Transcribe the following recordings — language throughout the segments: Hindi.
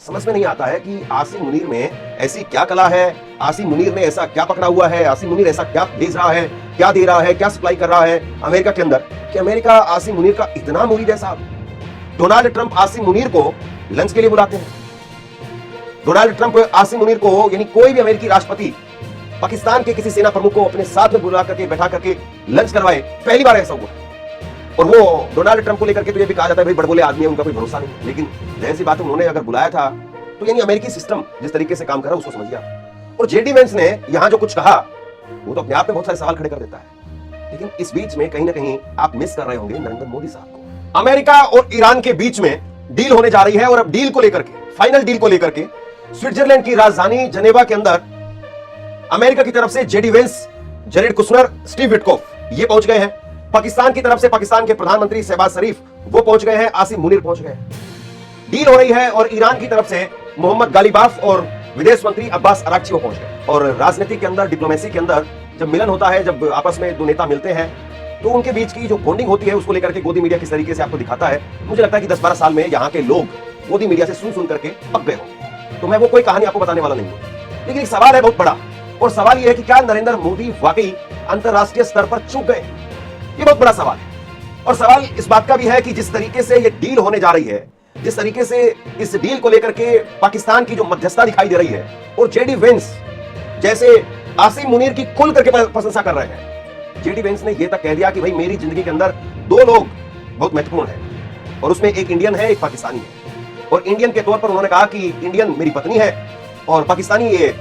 समझ में नहीं आता है कि आसिम मुनीर में ऐसी क्या कला है, आसिम मुनीर ने ऐसा क्या पकड़ा हुआ है, आसिम मुनीर ऐसा क्या भेज रहा है, क्या दे रहा है, क्या सप्लाई कर रहा है अमेरिका के अंदर कि अमेरिका आसिम मुनीर का इतना मुरीद है साहब। डोनाल्ड ट्रंप आसिम मुनीर को लंच के लिए बुलाते हैं। डोनाल्ड ट्रंप आसिम मुनीर को, यानी कोई भी अमेरिकी राष्ट्रपति पाकिस्तान के किसी सेना प्रमुख को अपने साथ में बुला करके बैठा करके लंच करवाए, पहली बार ऐसा हुआ। और वो डोनाल्ड ट्रंप को लेकर के तो ये भी कहा जाता है भाई बड़बोले आदमी है, उनका कोई भरोसा नहीं। लेकिन जाहिर सी बात है, उन्होंने अगर बुलाया था तो यानी अमेरिकी सिस्टम जिस तरीके से काम कर रहा है उसको समझ गया। और जेडी वेंस ने यहां जो कुछ कहा वो तो अपने आप में बहुत सारे सवाल खड़े कर देता है। लेकिन इस बीच में कहीं ना कहीं आप मिस कर रहे होंगे नरेंद्र मोदी साहब को। अमेरिका और ईरान के बीच में डील होने जा रही है और अब डील को लेकर के, फाइनल डील को लेकर के स्विट्जरलैंड की राजधानी जनेवा के अंदर अमेरिका की तरफ से JD Vance, Jared Kushner, Steve Witkoff ये पहुंच गए हैं। पाकिस्तान की तरफ से पाकिस्तान के प्रधानमंत्री शहबाज शरीफ वो पहुंच गए हैं, आसिम मुनीर पहुंच गए हैं। डील हो रही है और ईरान की तरफ से मोहम्मद गालिबाफ और विदेश मंत्री अब्बास अराक्ची वो पहुंच गए। और राजनीति के अंदर, डिप्लोमेसी के अंदर जब मिलन होता है, जब आपस में दो नेता मिलते हैं तो उनके बीच की जो बॉन्डिंग होती है उसको लेकर के गोदी मीडिया किस तरीके से आपको दिखाता है। मुझे लगता है कि 10-12 साल में यहाँ के लोग गोदी मीडिया से सुन करके पक गए हो। तो मैं वो कोई कहानी आपको बताने वाला नहीं हूं। लेकिन एक सवाल है बहुत बड़ा, और सवाल यह है कि क्या नरेंद्र मोदी वाकई अंतरराष्ट्रीय स्तर पर चूक गए? ये बहुत बड़ा सवाल है। और सवाल इस बात का भी है कि जिस तरीके से ये डील होने जा रही है, जिस तरीके से इस डील को लेकर के पाकिस्तान की जो मध्यस्थता दिखाई दे रही है और जेडी वेंस जैसे आसिम मुनीर की खुल करके प्रशंसा कर रहे हैं। जेडी वेंस ने यह तक कह दिया कि भाई मेरी जिंदगी के अंदर दो लोग बहुत महत्वपूर्ण हैं और उसमें एक इंडियन है, एक पाकिस्तानी है। और इंडियन के तौर पर उन्होंने कहा कि इंडियन मेरी पत्नी है और पाकिस्तानी ये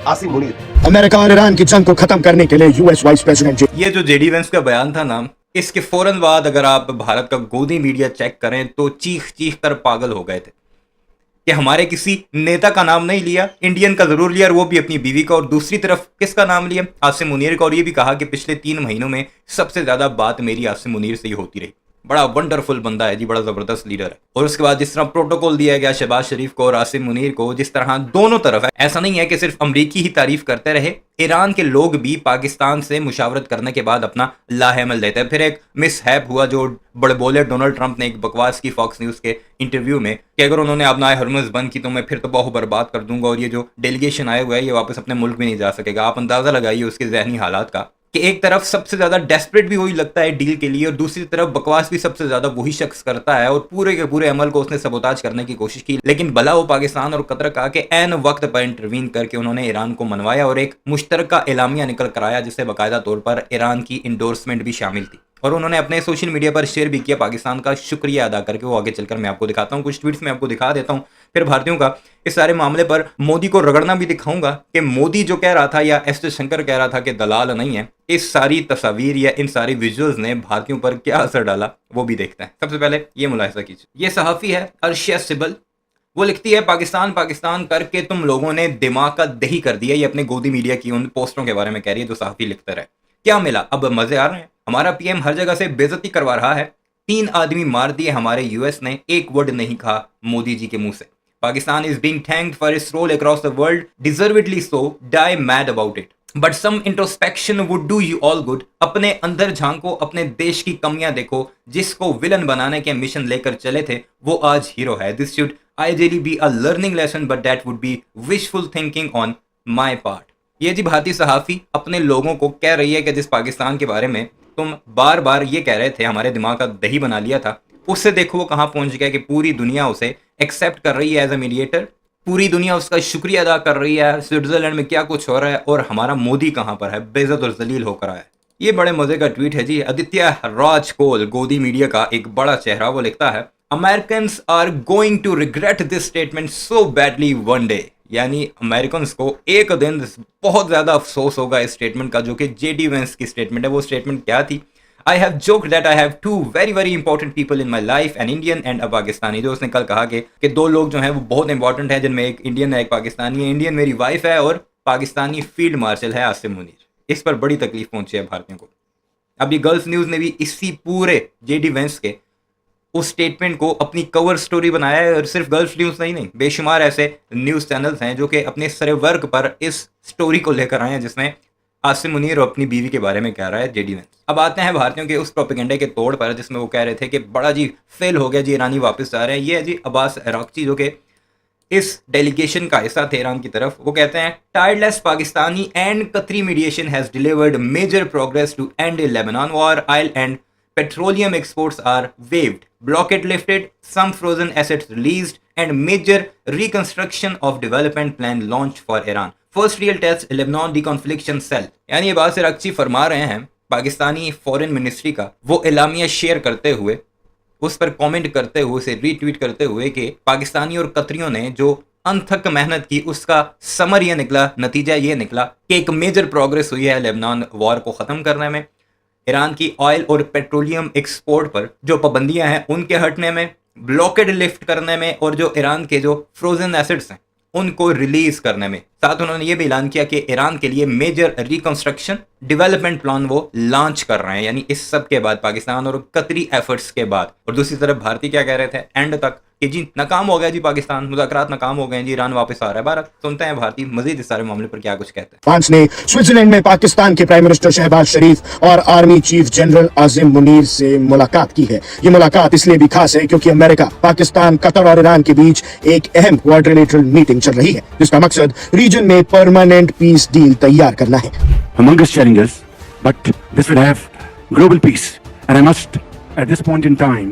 आसिम मुनीर। अमेरिका और ईरान की जंग को खत्म करने के लिए यूएस वाइस प्रेसिडेंट ये जो जेडी वेंस का बयान था ना, इसके फौरन बाद अगर आप भारत का गोदी मीडिया चेक करें तो चीख चीख कर पागल हो गए थे कि हमारे किसी नेता का नाम नहीं लिया, इंडियन का जरूर लिया और वो भी अपनी बीवी का, और दूसरी तरफ किसका नाम लिया? आसिम मुनीर का। और ये भी कहा कि पिछले 3 महीनों में सबसे ज्यादा बात मेरी आसिम मुनीर से ही होती रही। बड़ा वंडरफुल बंदा है जी, बड़ा जबरदस्त लीडर है। और उसके बाद जिस तरह प्रोटोकॉल दिया गया शहबाज शरीफ को और आसिम मुनीर को, जिस तरह दोनों तरफ है, ऐसा नहीं है कि सिर्फ अमरीकी ही तारीफ करते रहे, ईरान के लोग भी पाकिस्तान से मुशावरत करने के बाद अपना लाहेमल देते हैं। फिर एक मिसहैप हुआ जो बड़बोले डोनाल्ड ट्रंप ने एक बकवास की फॉक्स न्यूज के इंटरव्यू में कि अगर उन्होंने अपना हरमुज बंद की तो मैं फिर तो बहुत बर्बाद कर दूंगा और ये जो डेलीगेशन आया हुआ है ये वापस अपने मुल्क भी नहीं जा सकेगा। आप अंदाजा लगाइए उसके जहनी हालात का कि एक तरफ सबसे ज्यादा डेस्परेट भी वही लगता है डील के लिए और दूसरी तरफ बकवास भी सबसे ज्यादा वही शख्स करता है। और पूरे के पूरे अमल को उसने सबोताज करने की कोशिश की, लेकिन भला वो पाकिस्तान और कतर का के ऐन वक्त पर इंटरवीन करके उन्होंने ईरान को मनवाया और एक मुश्तरका एलामिया निकल कर आया जिससे बाकायदा तौर पर ईरान की इंडोर्समेंट भी शामिल थी। और उन्होंने अपने सोशल मीडिया पर शेयर भी किया पाकिस्तान का शुक्रिया अदा करके। वो आगे चलकर मैं आपको दिखाता हूँ, कुछ ट्वीट्स में आपको दिखा देता हूँ। फिर भारतीयों का इस सारे मामले पर मोदी को रगड़ना भी दिखाऊंगा कि मोदी जो कह रहा था या एस जयशंकर कह रहा था कि दलाल नहीं है, इस सारी तस्वीर या इन सारी विजुअल्स ने भारतीयों पर क्या असर डाला वो भी देखते हैं। सबसे पहले ये मुलाहिजा कीजिए, ये सहाफ़ी है अर्शिया सिबल। वो लिखती है पाकिस्तान पाकिस्तान करके तुम लोगों ने दिमाग का दही कर दिया। ये अपने गोदी मीडिया की उन पोस्टरों के बारे में कह रही है जो सहाफ़ी लिखता रहे। क्या मिला? अब मजे आ रहे हैं। हमारा पीएम हर जगह से बेइज्जती करवा रहा है। 3 आदमी मार दिए हमारे यूएस ने, एक वर्ड नहीं कहा मोदी जी के मुंह से। Pakistan is being thanked for its role across the world, deservedly so, die mad about it, but some introspection would do you all good. अपने अंदर झांको, अपने देश की कमियां देखो। जिसको विलन बनाने के मिशन लेकर चले थे वो आज हीरो है। This should ideally be a learning lesson but that would be wishful thinking on my part. ये जी भारतीय सहाफ़ी अपने लोगों को कह रही है कि जिस पाकिस्तान के बारे में तुम बार बार ये कह रहे थे हमारे दिमाग का दही बना लिया था, उससे देखो वो कहाँ पहुंच गया कि पूरी दुनिया उसे एक्सेप्ट कर रही है एज ए मीडिएटर। पूरी दुनिया उसका शुक्रिया अदा कर रही है। स्विट्जरलैंड में क्या कुछ हो रहा है और हमारा मोदी कहाँ पर है, बेइज्जत और जलील होकर आया है। ये बड़े मजे का ट्वीट है जी। आदित्य राज कोल, गोदी मीडिया का एक बड़ा चेहरा, वो लिखता है Americans are going to regret this statement so badly one day. यानी अमेरिकन को एक दिन बहुत ज्यादा अफसोस होगा इस स्टेटमेंट का, जो कि जेडी वेंस की स्टेटमेंट है। वो स्टेटमेंट क्या थी? I have joked that I have 2 very very important people in my life, an Indian and अ पाकिस्तानी। जो उसने कल कहा कि 2 लोग जो हैं वो बहुत इंपॉर्टेंट है, जिनमें एक इंडियन है एक पाकिस्तानी है। इंडियन मेरी वाइफ है और पाकिस्तानी फील्ड मार्शल है आसिम मुनीर। इस पर बड़ी तकलीफ पहुंची है भारतीयों को। अभी गल्फ न्यूज ने भी इसी पूरे जेडी वेंस के उस स्टेटमेंट को अपनी कवर स्टोरी बनाया है। और सिर्फ गल्फ न्यूज नहीं, बेशुमार ऐसे न्यूज चैनल्स हैं जो कि अपने सरे वर्ग पर इस स्टोरी को लेकर आए हैं जिसमें आसिम मुनीर और अपनी बीवी के बारे में कह रहा है जेडी वेंस। अब आते हैं भारतीयों के उस प्रोपेगेंडे के तोड़ पर जिसमें वो कह रहे थे कि बड़ा जी फेल हो गया जी, ईरानी वापस जा रहे हैं। ये है जी अब्बास अराक्ची, जो कि इस डेलीगेशन का हिस्सा थे ईरान की तरफ, वो कहते हैं tireless Pakistani and Qatari mediation has delivered major progress to end a Lebanon war, oil and petroleum exports are waived, blockade lifted, some frozen assets released, and major reconstruction of development plan launched for Iran. First real test Lebanon deconfliction cell. यानी ये बात सिरागची फरमा रहे हैं पाकिस्तानी फॉरेन मिनिस्ट्री का वो एलामिया शेयर करते हुए, उस पर कमेंट करते हुए, उसे रीट्वीट करते हुए कि पाकिस्तानी और कतरियों ने जो अनथक मेहनत की उसका समर ये निकला, नतीजा ये निकला कि एक मेजर प्रोग्रेस हुई है लेबनान वॉर को ख़त्म करने में, ईरान की ऑयल और पेट्रोलियम एक्सपोर्ट पर जो पाबंदियां हैं उनके हटने में, ब्लॉकेड लिफ्ट करने में, और जो ईरान के जो फ्रोजन एसेट्स हैं उनको रिलीज करने में। साथ उन्होंने ये भी ऐलान किया कि ईरान के लिए मेजर रिकंस्ट्रक्शन डेवलपमेंट प्लान वो लॉन्च कर रहे हैं, यानी इस सब के बाद, पाकिस्तान और कतरी एफर्ट्स के बाद। और दूसरी तरफ भारतीय क्या कह रहे थे एंड तक कि जी नाकाम हो गया जी पाकिस्तान, मुज़ाकरात नाकाम हो गए जी, ईरान वापस आ रहा है भारत। सुनते हैं भारतीय मजीद इस सारे मामले पर क्या कुछ कहते हैं। फ्रांस ने स्विट्जरलैंड में पाकिस्तान के प्राइम मिनिस्टर शहबाज शरीफ और army chief general Asim Munir से मुलाकात की है। ये मुलाकात इसलिए भी खास है क्योंकि अमेरिका, पाकिस्तान, कतर और ईरान के बीच एक अहम क्वाड्रिलेटरल मीटिंग चल रही है जिसका मकसद रीजन में परमानेंट पीस डील तैयार करना है। Humongous challenges, but this will have global peace. And I must, at this point in time,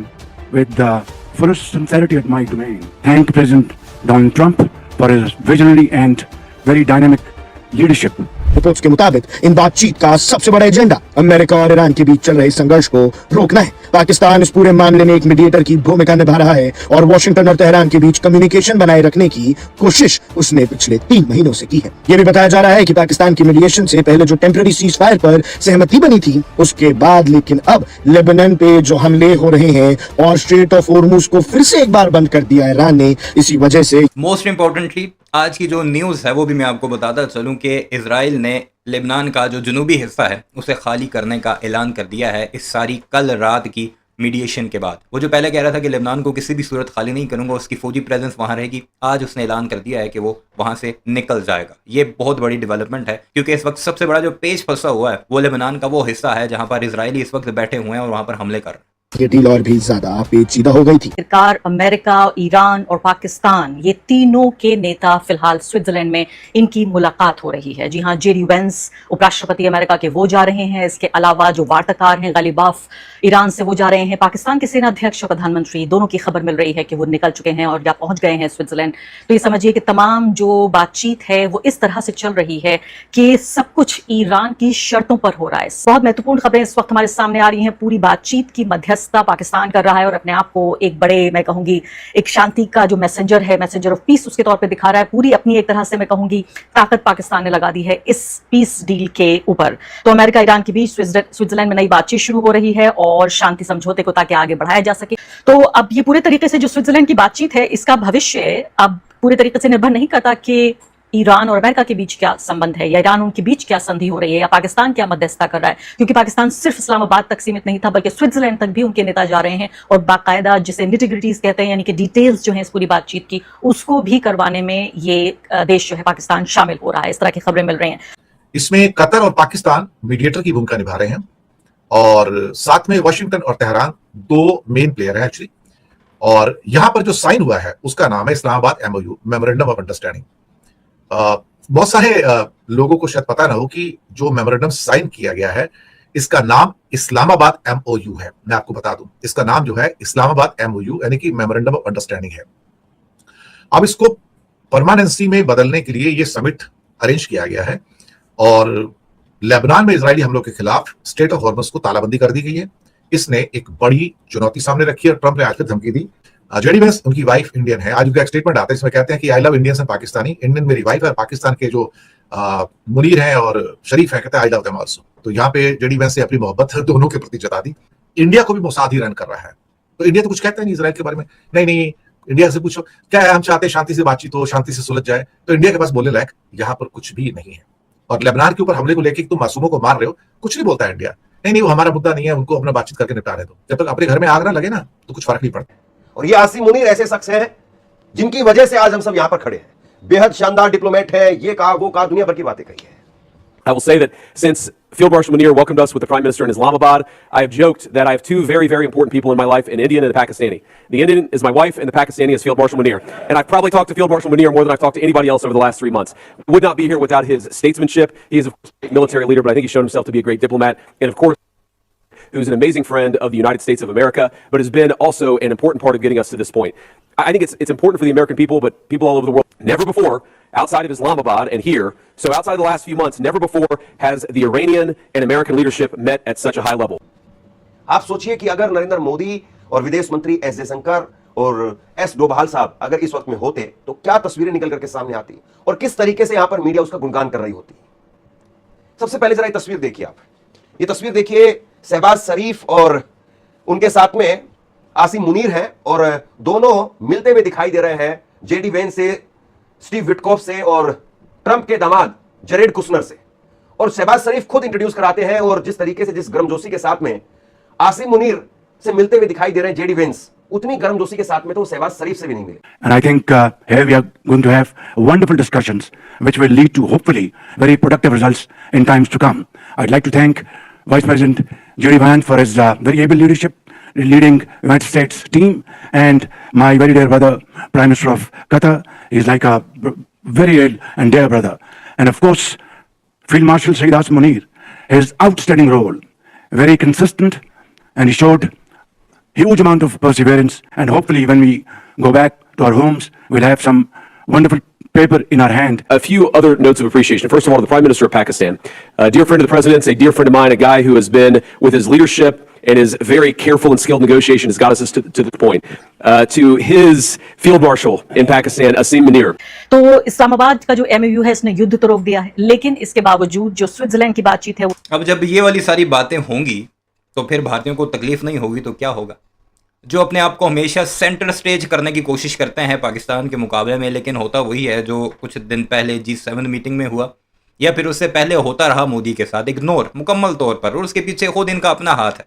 with the fullest sincerity at my domain, thank President Donald Trump for his visionary and very dynamic leadership. Reports के मुताबिक इन बातचीत का सबसे बड़ा एजेंडा अमेरिका और ईरान के बीच चल रहे संघर्ष को रोकना है। पाकिस्तान इस पूरे मामले में एक मीडिएटर की भूमिका निभा रहा है और वॉशिंगटन और तेहरान के बीच कम्युनिकेशन बनाए रखने की कोशिश उसने पिछले 3 महीनों से की है। यह भी बताया जा रहा है कि पाकिस्तान की मीडिएशन से पहले जो टेम्पररी सीज फायर पर सहमति बनी थी उसके बाद लेकिन अब लेबनान पे जो हमले हो रहे हैं और स्ट्रेट ऑफ होर्मुज को फिर से एक बार बंद कर दिया ईरान ने, इसी वजह से मोस्ट इंपॉर्टेंटली आज की जो न्यूज़ है वो भी मैं आपको बताता चलूं कि इजराइल ने लेबनान का जो जुनूबी हिस्सा है उसे खाली करने का ऐलान कर दिया है इस सारी कल रात की मीडिएशन के बाद। वो जो पहले कह रहा था कि लेबनान को किसी भी सूरत खाली नहीं करूंगा, उसकी फौजी प्रेजेंस वहां रहेगी, आज उसने ऐलान कर दिया है कि वो वहां से निकल जाएगा। ये बहुत बड़ी डेवलपमेंट है क्योंकि इस वक्त सबसे बड़ा जो पेच फंसा हुआ है वो लेबनान का वो हिस्सा है जहां पर इजरायली इस वक्त बैठे हुए हैं और वहां पर हमले कर रहे हैं। ये डील और भी ज्यादा पेचीदा हो गई थी। सरकार, अमेरिका, ईरान और पाकिस्तान, ये तीनों के नेता फिलहाल स्विट्जरलैंड में इनकी मुलाकात हो रही है। जी हाँ, जेडी वेंस उपराष्ट्रपति अमेरिका के वो जा रहे हैं, इसके अलावा जो वार्ताकार हैं गालिबाफ ईरान से वो जा रहे हैं, पाकिस्तान के सेना अध्यक्ष और प्रधानमंत्री दोनों की खबर मिल रही है कि वो निकल चुके हैं और या पहुंच गए हैं स्विट्जरलैंड। तो ये समझिए कि तमाम जो बातचीत है वो इस तरह से चल रही है कि सब कुछ ईरान की शर्तों पर हो रहा है। बहुत महत्वपूर्ण खबरें इस वक्त हमारे सामने आ रही हैं। पूरी बातचीत की मध्यस्थता पाकिस्तान कर रहा है और अपने आप को एक बड़े, मैं कहूंगी, एक शांति का जो मैसेंजर है, मैसेंजर ऑफ पीस उसके तौर पे दिखा रहा है। पूरी अपनी एक तरह से मैं कहूंगी ताकत पाकिस्तान ने लगा दी है इस पीस डील के ऊपर। तो अमेरिका ईरान के बीच स्विट्जरलैंड में नई बातचीत शुरू हो रही है और शांति समझौते को ताकि आगे बढ़ाया जा सके। तो अब ये पूरे तरीके से जो स्विट्जरलैंड की बातचीत है इसका भविष्य अब पूरे तरीके से निर्भर नहीं करता कि ईरान और अमेरिका के बीच क्या संबंध है या ईरान उनके बीच क्या संधि हो रही है या पाकिस्तान क्या मध्यस्थता कर रहा है, क्योंकि पाकिस्तान सिर्फ इस्लामाबाद तक सीमित नहीं था बल्कि स्विट्जरलैंड तक भी उनके नेता जा रहे हैं और बाकायदा जिसे निटिग्रिटीज कहते हैं यानी कि डिटेल्स जो है इस पूरी बातचीत की उसको भी करवाने में ये देश जो है पाकिस्तान शामिल हो रहा है। इस तरह की खबरें मिल रही हैं। इसमें कतर और पाकिस्तान मीडिएटर की भूमिका निभा रहे हैं और साथ में वाशिंगटन और तेहरान 2 मेन प्लेयर हैं एक्चुअली। और यहां पर जो साइन हुआ है उसका नाम है Islamabad MOU, memorandum of understanding. बहुत सारे लोगों को शायद पता ना हो कि जो मेमोरेंडम साइन किया गया है इसका नाम इस्लामाबाद MOU है। मैं आपको बता दूं, इसका नाम जो है इस्लामाबाद MOU यानी कि मेमोरेंडम ऑफ अंडरस्टैंडिंग है। अब इसको परमानेंसी में बदलने के लिए ये समिट अरेंज किया गया है और लेबनान में इजरायली हमलों के खिलाफ स्ट्रेट ऑफ हॉर्मुज को तालाबंदी कर दी गई है। इसने एक बड़ी चुनौती सामने रखी है और ट्रंप ने आखिर धमकी दी। जेडी वेंस, उनकी वाइफ इंडियन है। आज उनका एक स्टेटमेंट आता है इसमें कहते हैं कि I love Indians and Pakistani, Indian मेरी वाइफ है, पाकिस्तान के जो मुनीर हैं और शरीफ है कहते हैं आई लव देम आल्सो। तो यहाँ पे जेडी वेंस ने अपनी मोहब्बत दोनों के प्रति जता दी। इंडिया को भी मोसाद ही रन कर रहा है, तो इंडिया तो कुछ कहता नहीं इसराइल के बारे में। नहीं, इंडिया से पूछो क्या है, हम चाहते हैं शांति से बातचीत हो, शांति से सुलझ जाए। तो इंडिया के पास बोलने लायक यहाँ पर कुछ भी नहीं है। और लेबनान के ऊपर हमले को लेकर तुम मासूमों को मार रहे हो, कुछ नहीं बोलता है इंडिया। नहीं, वो हमारा मुद्दा नहीं है, उनको अपना बातचीत करके निपटाने दो। जब तक अपने घर में आग ना लगे ना तो कुछ फर्क नहीं पड़ता। और ये आसिम मुनीर ऐसे शख्स हैं जिनकी वजह से आज हम सब यहां पर खड़े हैं। बेहद शानदार डिप्लोमेट है, ये कहा वो कहा, दुनिया भर की बातें कही है। I will say that since Field Marshal Munir welcomed us with the Prime Minister in Islamabad. I have joked that I have two very, very important people in my life, an Indian and a Pakistani. The Indian is my wife, and the Pakistani is Field Marshal Munir. And I've probably talked to Field Marshal Munir more than I've talked to anybody else over the last 3 months. Would not be here without his statesmanship. He is a military leader, but I think he's shown himself to be a great diplomat. And of course, who's an amazing friend of the United States of America, but has been also an important part of getting us to this point. I think it's important for the American people, but people all over the world. Never before, outside of Islamabad and here, so outside the last few months, never before has the Iranian and American leadership met at such a high level. आप सोचिए कि अगर नरेंद्र मोदी और विदेश मंत्री एस जयशंकर और एस डोभाल साहब अगर इस वक्त में होते तो क्या तस्वीरें निकल करके सामने आती और किस तरीके से यहां पर मीडिया उसका गुणगान कर रही होती। सबसे पहले जरा ये तस्वीर देखिए आप, ये तस्वीर देखिए शहबाज शरीफ और उनके साथ में आसिम मुनीर हैं और दोनों मिलते हुए दिखाई दे रहे हैं जेडी वेंस से, स्टीव विटकॉफ से और ट्रंप के दामाद जरेड कुशनर से। और शहबाज शरीफ खुद इंट्रोड्यूस कराते हैं और जिस तरीके से जिस गर्मजोशी के साथ में आसिम मुनीर से मिलते हुए दिखाई दे रहे हैं जेडी वेंस, उतनी गर्मजोशी के साथ में तो शहबाज शरीफ से भी नहीं मिले। And I think here we are going to have wonderful discussions which will lead to hopefully very productive results in times to come. I'd like to thank Vice President Jerry Vance for his very able leadership, leading United States team, and my very dear brother, Prime Minister of Qatar. He's like a very real and dear brother. And of course, Field Marshal Saeed Asim Munir, his outstanding role, very consistent, and he showed huge amount of perseverance. And hopefully when we go back to our homes, we'll have some wonderful paper in our hand. A few other notes of appreciation. First of all, the Prime Minister of Pakistan, a dear friend of the President's, a dear friend of mine, a guy who has been, with his leadership and his very careful and skilled negotiation, has got us to this point. To his Field Marshal in Pakistan, Asim Munir. तो इस्लामाबाद का जो एमओयू है इसने युद्ध तो रोक दिया है, लेकिन इसके बावजूद जो स्विट्जरलैंड की बातचीत है वो अब जब ये वाली सारी बातें होंगी तो फिर भारतीयों को तकलीफ नहीं होगी तो क्या होगा। जो अपने आप को हमेशा सेंटर स्टेज करने की कोशिश करते हैं पाकिस्तान के मुकाबले में, लेकिन होता वही है जो कुछ दिन पहले G7 मीटिंग में हुआ या फिर उससे पहले होता रहा मोदी के साथ, इग्नोर मुकम्मल तौर पर। और उसके पीछे खुद इनका अपना हाथ है।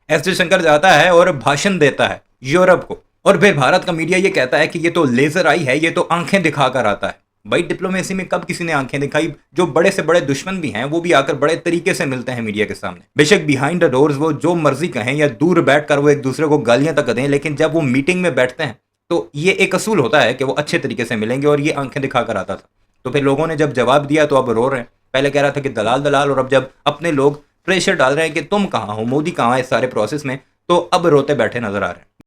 एस जयशंकर जाता है और भाषण देता है यूरोप को, और फिर भारत का मीडिया ये कहता है कि ये तो लेजर आई है, ये तो आंखें दिखाकर आता है। भाई डिप्लोमेसी में कब किसी ने आंखें दिखाई? जो बड़े से बड़े दुश्मन भी हैं वो भी आकर बड़े तरीके से मिलते हैं मीडिया के सामने। बेशक बिहाइंड द डोर्स वो जो मर्जी कहें या दूर बैठकर वो एक दूसरे को गालियां तक दें, लेकिन जब वो मीटिंग में बैठते हैं तो ये एक असूल होता है कि वो अच्छे तरीके से मिलेंगे, और ये आंखें दिखाकर आता था। तो फिर लोगों ने जब जवाब दिया तो अब रो रहे हैं। पहले कह रहा था कि दलाल दलाल, और अब जब अपने लोग प्रेशर डाल रहे हैं कि तुम कहाँ हो, मोदी कहाँ है इस सारे प्रोसेस में, तो अब रोते बैठे नजर आ रहे हैं।